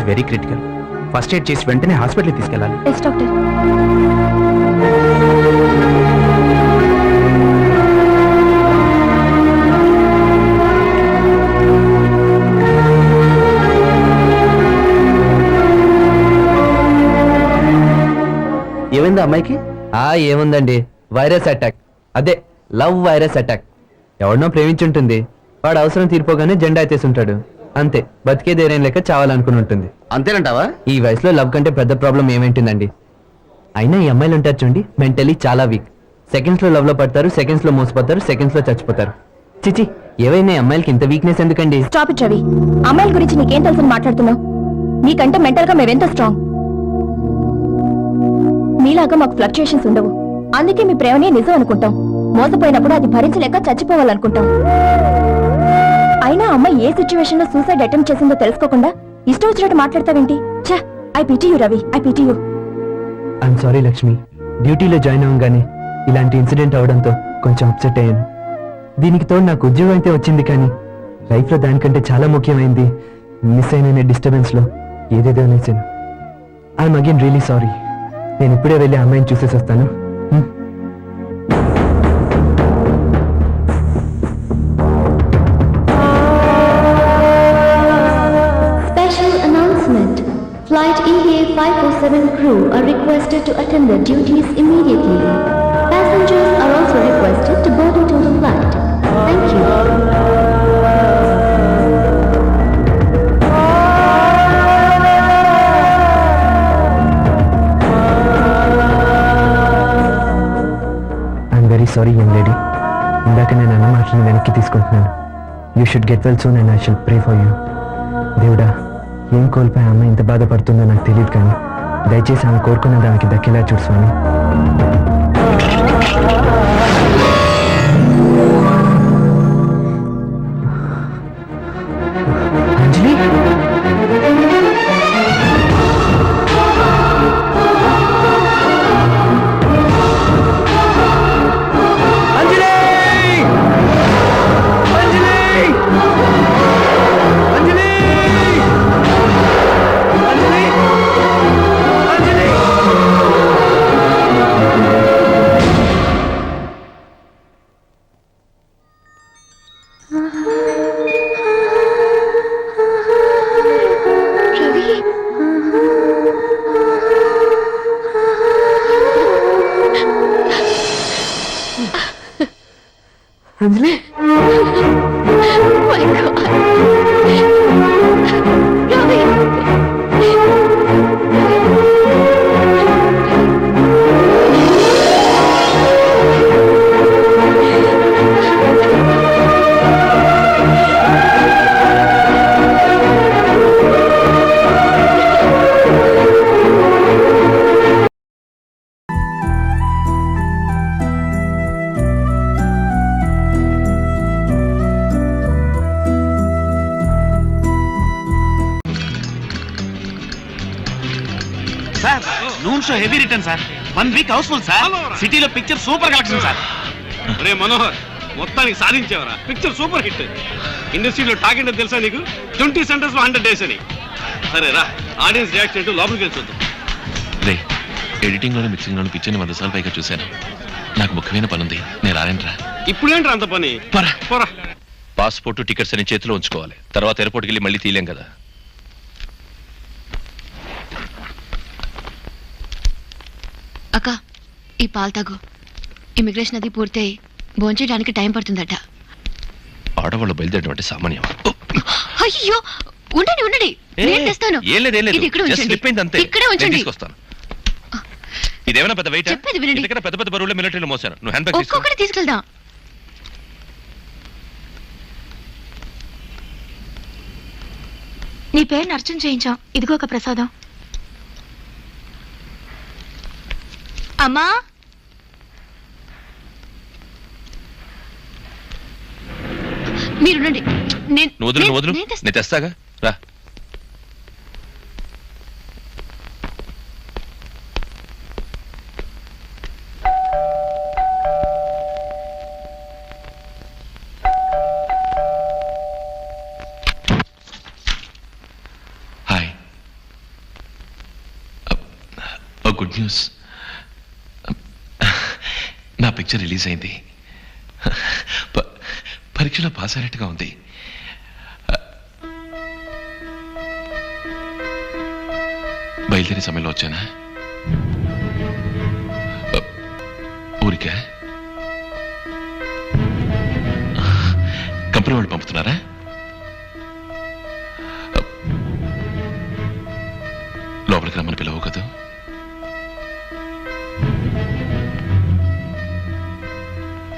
Very critical. First aid చేసి వెంటనే హాస్పిటల్కి తీసుకెళ్ళాలి. Yes doctor. ఏమైంది అమ్మాయికి? ఏముందండి, వైరస్ అటాక్. అదే లవ్ వైరస్ అటాక్. ఎవరినో ప్రేమించుంటుంది, వాడు అవసరం తీరిపోగానే జెండా ఎత్తేసుంటాడు. అంతే, బతికే ధైర్యం లేక చావాలనుకుని ఉంటుంది. అంతేనంటావా? ఈ వయసులో లవ్ కంటే పెద్ద ప్రాబ్లం ఏమేంటుందండి? అయినా ఈ అమ్మాయిలు ఉంటారు చూడండి, మెంటలీ చాలా వీక్. సెకండ్స్ లో లవ్ లో పడతారు, సెకండ్స్ లో మోసపోతారు, సెకండ్స్ లో చచ్చిపోతారు. చిచి, ఏవైనా అమ్మాయిలకి ఇంత వీక్నెస్ ఎందుకండి? Stop it Ravi. అమ్మాయిల గురించి నీకేం తెలుసని మాట్లాడుతున్నావు? నీకంటే మెంటల్ గా మేమెంత స్ట్రాంగ్. మీలాగా మాకు ఫ్లక్చుయేషన్స్ ఉండవు. అందుకే మీ ప్రేమనే నిజం అనుకుంటాం. మోసపోయినప్పుడు అది భరించలేక చచ్చిపోవాలనుకుంటాం. అయినా అమ్మాయి ఏ సిచ్యువేషన్ లో సూసైడ్ అటెంప్ట్ చేసిందో తెలుసుకోకుండా ఇష్టం వచ్చినట్టు మాట్లాడతావేంటి? ఛా, I pity you Ravi, I pity you. I'm sorry Lakshmi, డ్యూటీలో జాయిన్ అవ్వగానే ఇలాంటి ఇన్సిడెంట్ అవడంతో కొంచెం అప్సెట్ అయ్యాను. దీనికి తోడు నాకు ఉద్యోగం అయితే వచ్చింది, కానీ లైఫ్ లో దానికంటే చాలా ముఖ్యమైనది మిస్ అయిన డిస్టర్బెన్స్ లో ఏదేదో అనేసాను. I'm again really sorry. నేను ఇప్పుడే వెళ్ళి అమ్మాయిని చూసేసి వస్తాను. Special announcement. Flight EVA 547 crew are requested to attend their duties immediately. Passengers are also requested to board into the flight. Thank you. Sorry young lady, ఇందాక నేను అన్న మాటలను వెనక్కి తీసుకుంటున్నాను. You should get well soon and I should pray for you. దేవుడా, ఏం కోల్పోయి అమ్మాయి ఇంత బాధపడుతుందో నాకు తెలియదు, కానీ దయచేసి ఆమె కోరుకున్న దానికి దక్కేలా చూడు స్వామి. Anjali, Anjali, My God. Ravi. Sir, noon show heavy return sir. 1 week housefull sir. సిటీలో పిక్చర్ సూపర్ కలెక్షన్ సార్. రే మనోహర్, మొత్తానికి సాధించావరా. Picture super hit. ఇండస్ట్రీలో టాక్ ఏంటో తెలుసా నీకు? 20 సెంటర్స్ లో 100 days అని. సరే రా, ఆడియన్స్ రియాక్షన్ ఏంటో లోపలికి వెళ్ళి చూద్దాం. రే, ఎడిటింగ్ లోను మిక్సింగ్ లోను పిక్చర్ని 100 సార్లు పైగా చూశాను. నాకు ముఖ్యమైన పని ఉంది, నేను రాలేంట్రా. ఇప్పుడేంట్రా అంత పని? పోరా. పాస్పోర్ట్ టికెట్స్ అని చేతిలో ఉంచుకోవాలి, తర్వాత ఎయిర్పోర్ట్కి వెళ్ళి మళ్ళీ తీయలేం కదా. అక్క, ఈ పాలు తాగు. ఇమిగ్రేషన్ అది పూర్తయి భోంచేయడానికి టైం పడుతుందట. ఆడవాళ్ళు బయలుదేరడం అంటే సామాన్యం. అయ్యో, ఉండండి ఉండండి, నేను తెస్తాను. ఇది ఇక్కడ ఉంచండి. ఇక్కడే ఉంచండి. ఇదేమైనా పెద్ద వెయిట్? చెప్పేది వినండి. ఇంతకన్నా పెద్ద పెద్ద బరువులు మిలిటరీలో మోసాను. నువ్వు హ్యాండ్ బ్యాగ్ తీసుకో. ఒక్కొక్కటి తీసుకెళ్దాం. నీ పేరుని అర్చన చేయించాం. ఇదిగో ఒక ప్రసాదం. అమ్మా, మీరుండండి. నువ్వు వదులు, నేను తెస్తాగా, రా. Good news. నా పిక్చర్ రిలీజ్ అయింది. పరీక్షలో పాస్ అయినట్టుగా ఉంది. బయలుదేరే సమయంలో వచ్చానా? ఊరికా? కంపెనీ వాళ్ళు పంపుతున్నారా? లోపలికి రమ్మని పిలవు కదా.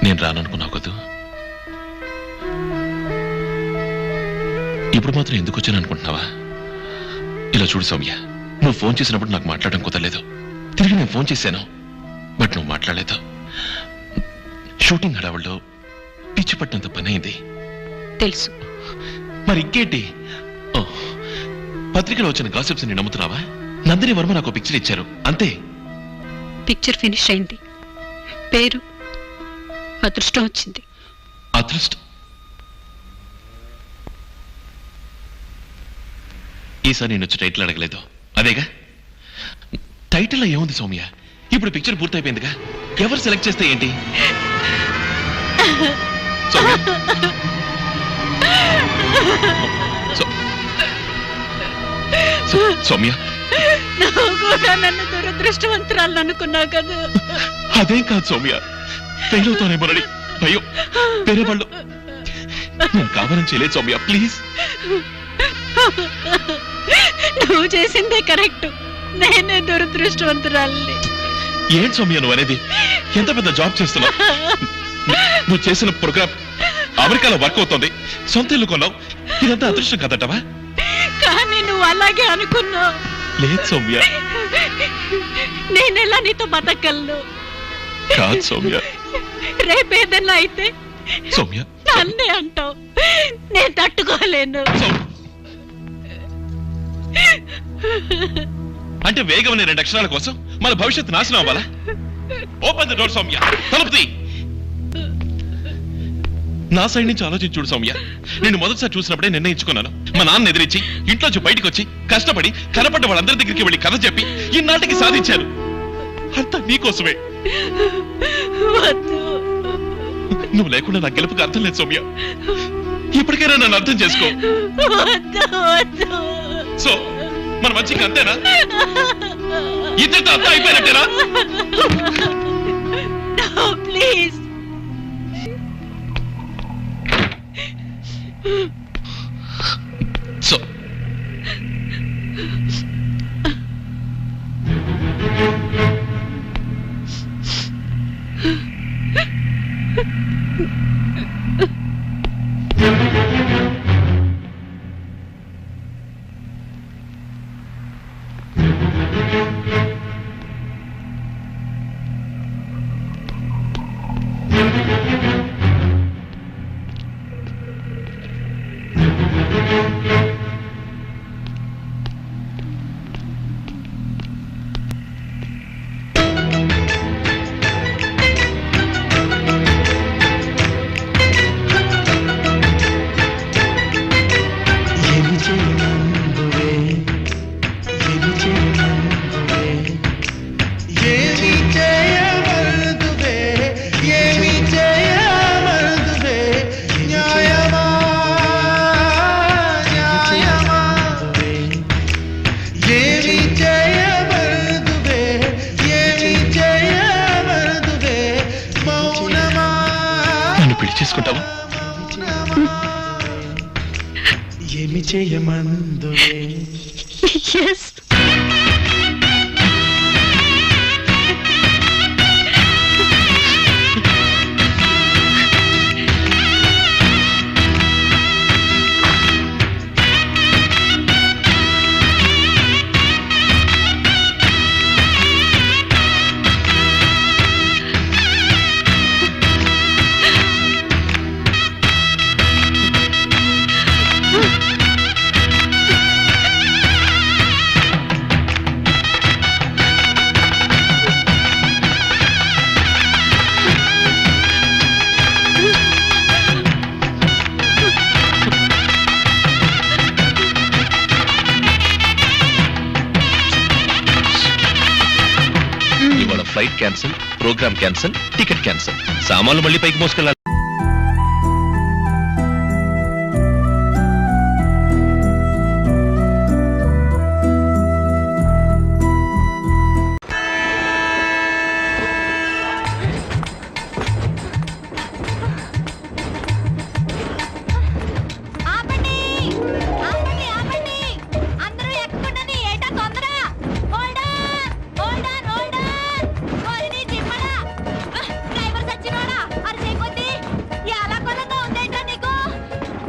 నేను రాననుకున్నావు కదూ. ఇప్పుడు మాత్రం ఎందుకు వచ్చాను అనుకుంటున్నావా? ఇలా చూడు సౌమ్య, నువ్వు ఫోన్ చేసినప్పుడు నాకు మాట్లాడడం కుదరలేదు. తిరిగి నేను ఫోన్ చేశాను, బట్ నువ్వు మాట్లాడలేదు. షూటింగ్ హడావుల్లో పిచ్చి పట్టినంత పని అయింది. తెలుసు. మరి ఇంకేంటి? ఓ, పత్రికలో వచ్చిన గాసిప్స్ ని నమ్ముతున్నావా? నందిని వర్మ నాకు పిక్చర్ ఇచ్చారు, అంతే. పిక్చర్ ఫినిష్ అయింది, పేరు అదృష్టం వచ్చింది. అదృష్టం? ఈసారి నేను వచ్చి టైటిల్ అడగలేదు, అదేగా. టైటిల్లో ఏముంది సౌమ్య? ఇప్పుడు పిక్చర్ పూర్తయిపోయిందిగా, ఎవరు సెలెక్ట్ చేస్తే ఏంటి? సౌమ్య, సౌమ్య, నువ్వు కూడా నన్ను దురదృష్టవంతురాలు అనుకున్నావు కదా. అదేం కాదు సౌమ్య, ఫెయిల్ అవుతానేమోనని భయం. వేరే వాళ్ళు నేను కావాలని చేయలేదు సౌమ్య, ప్లీజ్. నువ్వు చేసిందే కరెక్ట్, నేనే దురదృష్టవంతురాలని. ఏం సౌమ్య నువ్వు అనేది? ఎంత పెద్ద జాబ్ చేస్తున్నావు. నువ్వు చేసిన ప్రోగ్రామ్ అమెరికాలో వర్క్ అవుతుంది, సొంత ఇల్లు కొన్నావు, ఇదంతా అదృష్టం కదటవా? కానీ నువ్వు అలాగే అనుకున్నావు. లేదు సౌమ్య. నేనెలా నీతో బతకగలను? కాదు సౌమ్య. రేపేదన్నా అయితే సౌమ్య, నన్నే అంటావు, నేను తట్టుకోలేను. అంటే వేగమైన 2 అక్షరాల కోసం మన భవిష్యత్తు నాశనం అవ్వాలా? ఓపెన్ ద డోర్ సౌమ్య, తలుపు తీ. నా సైడ్ నుంచి ఆలోచించి చూడు సౌమ్య. నేను మొదటిసారి చూసినప్పుడే నిర్ణయించుకున్నాను. మా నాన్న ఎదిరించి ఇంట్లోంచి బయటకు వచ్చి కష్టపడి కనపడ్డ వాళ్ళందరి దగ్గరికి వెళ్ళి కథ చెప్పి ఇన్నాటికి సాధించాను. అంతా నీకోసమే. నువ్వు లేకుండా నా గెలుపుకి అర్థం లేదు సౌమ్య. ఇప్పటికైనా నన్ను అర్థం చేసుకో. సో మన మంచిగా అంతేనా? ఇద్దరితో అంతా అయిపోయినట్టేనా? ప్లీజ్. సో చేసుకుంటావా? ఏమి చేయమందువే? Yes. Flight cancel, programme cancel, ticket cancel. సామాన్లు మళ్ళీ పైకి మోసుకెళ్ళాలి. ఆపండి ఆపండి ఆపండి అందరూ ఎక్కుండండి ఏటా తొందర hold on hold on hold on ఓరిని చిమ్మడా డ్రైవర్ సచ్చినోడా అరిసే కొద్ది ఎలా కొలంగా ఉందేంట్రా నీకు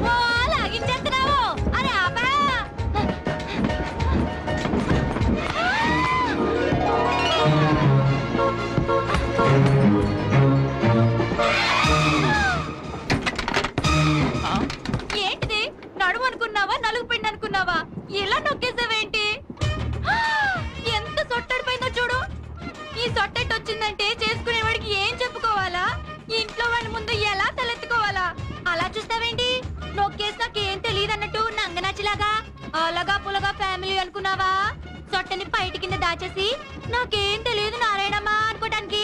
ఓ లాగించేస్తున్నావు అరే ఆపా ఏంటిది నడుము అనుకున్నావా నలుగు పిండి అనుకున్నావా ఇలా నొక్కేసావేంటి ఎంత సొట్టడిపోయిందో చూడు ఈ సొట్టెట్ వచ్చిందంటే చేసుకునేవాడికి ఏం చెప్పుకోవాలా ఇంట్లో వాళ్ళ ముందు ఎలా తలెత్తుకోవాలా అలా చూస్తావేంటి నొక్కేసాక ఏం తెలియదు అన్నట్టు నంగనాచిలాగా అలాగా పులగా ఫ్యామిలీ అనుకున్నావా సొట్టని బయట కింద దాచేసి నాకేం తెలియదు నారాయణమ్మా అనుకోటానికి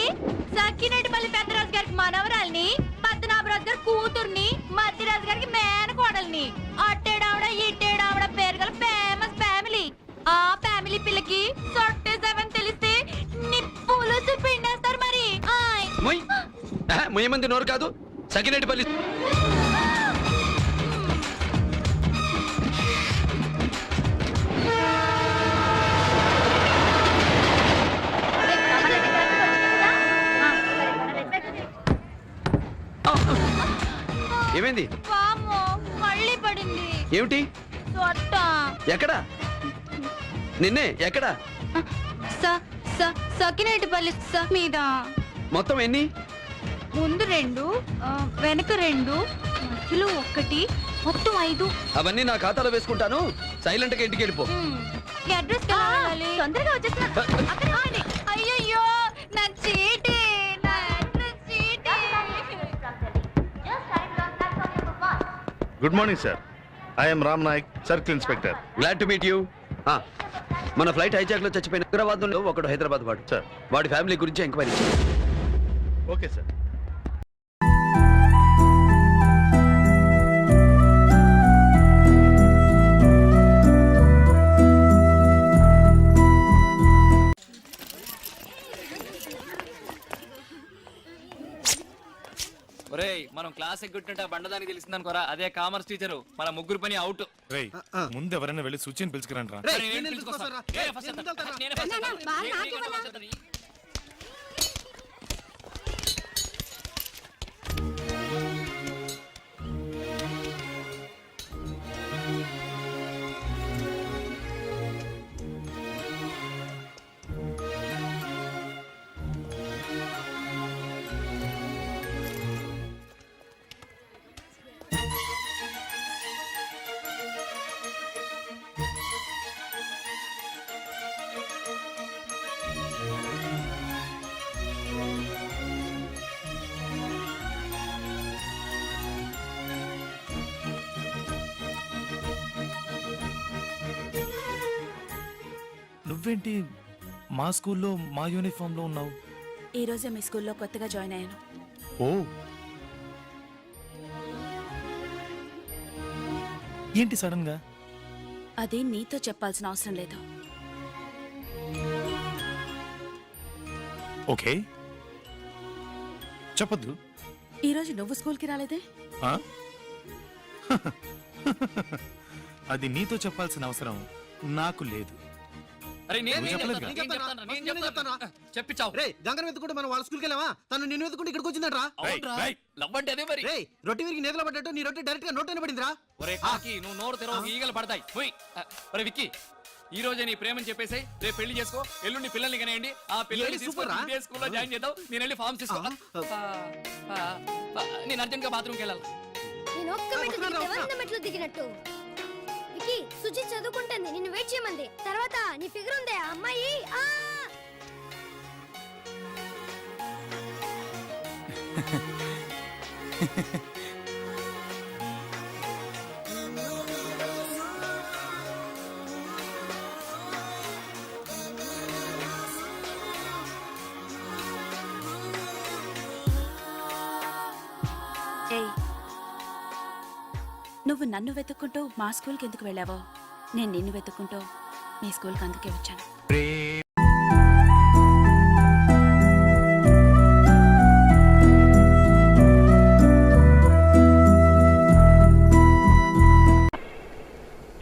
సక్కినట్టుపల్లి పెద్దరాజు గారికి మనవరాల్ని పద్మనాభరాజు గారి కూతుర్ని మధ్యరాజు గారికి మేనకోడల్ని అట్టేడావిడ ఇట్టేడావిడ పేరు గల ఫేమస్ ఫ్యామిలీ ఆ ఫ్యామిలీ పిల్లకి సొట్టేసావని తెలిస్తే నిప్పులుసు పిండేస్తారు మరి ఆయ్. మొయ్యమంది నోరు కాదు సకినేటిపల్లి. ఏమైంది? వామ్మో, మళ్ళీ పడింది ఏమిటి? సొట్ట ఎక్కడ? నిన్నే ఎక్కడ? సకినేటిపల్లి మీద మొత్తం ఎన్ని? ముందు 2 వెనక 2 మధ్యలో 1 మొత్తం 5 అవన్నీ నా ఖాతాలో వేసుకుంటాను. సైలెంట్ గా ఇంటికి వెళ్ళిపో. అడ్రస్ తొందరగా వచ్చేస్తున్నా. అయ్యయ్యో నా చీటీ నా అడ్రస్ చీటీ. Good morning sir. I'm Ram Nayak, circle inspector. Glad to meet you. మన ఫ్లైట్ హైజాక్ లో చచ్చిపోయిన హైదరాబాద్ లో ఒకడు హైదరాబాద్ వాడు సార్. వాడి ఫ్యామిలీ గురించి ఎంక్వైరీ చేయండి. Okay sir. ఒరేయ్ మనం క్లాస్ ఎగ్గుంటుంటే బండదానికి తెలిసింది అనుకోరా, అదే కామర్స్ టీచరు మన ముగ్గురు పని అవుట్. ముందు ఎవరైనా వెళ్ళి సూచన పిలుచుకురండి రా. నువ్వేంటి మా స్కూల్లో మా యూనిఫామ్ లో ఉన్నావు? ఈ రోజే మీ స్కూల్లో కొత్తగా జాయిన్ అయ్యాను. ఓ ఏంటి సడన్ గా? అది నీతో చెప్పాల్సిన అవసరం లేదు. ఓకే చెప్పద్దు. ఈ రోజు నువ్వు స్కూల్కి రాలేదే? ఆ? అది నీతో చెప్పాల్సిన అవసరం నాకు లేదు. అరే నువ్వు చెప్పలేదు కదా? చెప్పించావు. గంగన వెతుకుంటే మనం వాళ్ళ స్కూల్కి వెళ్ళావా? తను నిన్ను వెతుకుంటే ఇక్కడికి వచ్చిందట్రా. లవ్ అంటే అదే మరి. రొట్టి విరిగి నేతలో పడ్డట్టు నీ రొట్టె డైరెక్ట్ గా నోట్లోనే పడిందిరా. ఒరే కాకి, నువ్వు నోరు తెరవ ఈగలు పడతాయి. పోయి. ఒరే విక్కీ, ఈ రోజే నీ ప్రేమని చెప్పేసి రేపు పెళ్లి చేసుకో, ఎల్లుండి పిల్లల్ని కనేయండి. ఆ పిల్లల్ని తీసుకొని స్కూల్లో జాయిన్ చేద్దాం. నేను వెళ్ళి ఫార్మ్స్ తీసుకో. నేను అర్జెంట్ గా బాత్రూమ్కి వెళ్ళాలి. నేను ఒక్క మెట్లు దిగినట్టు వికీ, సుజి చదువుకుంటుంది, నిన్ను వెయిట్ చేయమంది. తర్వాత నీ ఫిగర్ ఉందే ఆ అమ్మాయి. నువ్వు నన్ను వెతుక్కుంటూ మా స్కూల్కి ఎందుకు వెళ్ళావో నేను నిన్ను వెతుక్కుంటూ మీ స్కూల్కి అందుకే వచ్చాను.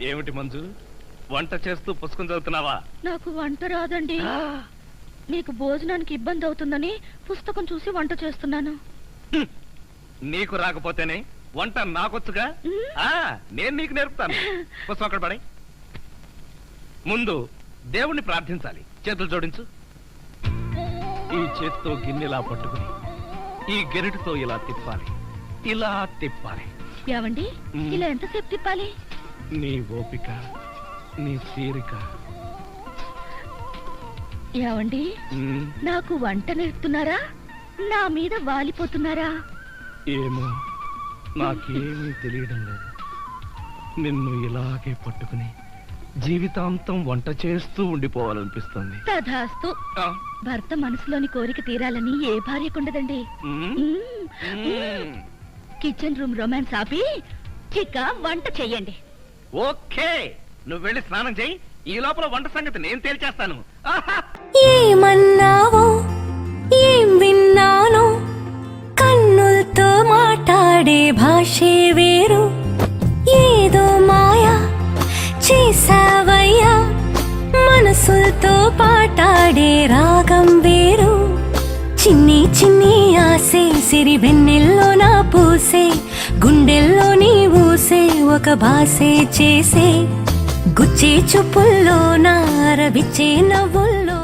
ఏమిటి మంజు, వంట చేస్తూ పుస్తకం చదువుతున్నావా? నాకు వంట రాదండి. మీకు భోజనానికి ఇబ్బంది అవుతుందని పుస్తకం చూసి వంట చేస్తున్నాను. నీకు రాకపోతేనే వంట నాకొచ్చుగా. నేను నీకు నేర్పుతాను. పుస్తకం అక్కడ పడే. ముందు దేవుణ్ణి ప్రార్థించాలి. చేతులు జోడించు. ఈ చేతితో గిన్నెలా పట్టుకుని ఈ గెరిటితో ఇలా తిప్పాలి, ఇలా తిప్పాలి. ఏవండి, ఇలా ఎంతసేపు తిప్పాలి? నీ ఓపిక, నీ తీరిక. ఏవండి, నాకు వంట నేర్పుతున్నారా, నా మీద వాలిపోతున్నారా? ఏమో, నాకేమీ తెలియడం లేదు. నిన్ను ఇలాగే పట్టుకుని జీవితాంతం వంట చేస్తూ ఉండిపోవాలనిపిస్తుంది. తధాస్తు. భర్త మనసులోని కోరిక తీరాలని ఏ భార్యకుండదండి. కిచెన్ రూమ్ రొమాన్స్ ఆపి ఇక వంట చెయ్యండి. ఓకే, నువ్వు వెళ్ళి స్నానం చేయి. ఈ లోపల వంట సంగతి నేను తేల్చేస్తాను. ఏమన్నావో ఏం విన్నానో, కన్నులతో మాట్లాడే భాషే వేరు. ఏదో మాయా చేసావయ్యా, మనసులతో పాటాడే రాగం వేరు. చిన్ని చిన్ని ఆసే సిరి వెన్నెల్లో నా పూసే, గుండెల్లో నీ ఊసే ఒక భాసే చేసే. గుచ్చే చూపుల్లో నా రవిచ్చే నవ్వుల్లో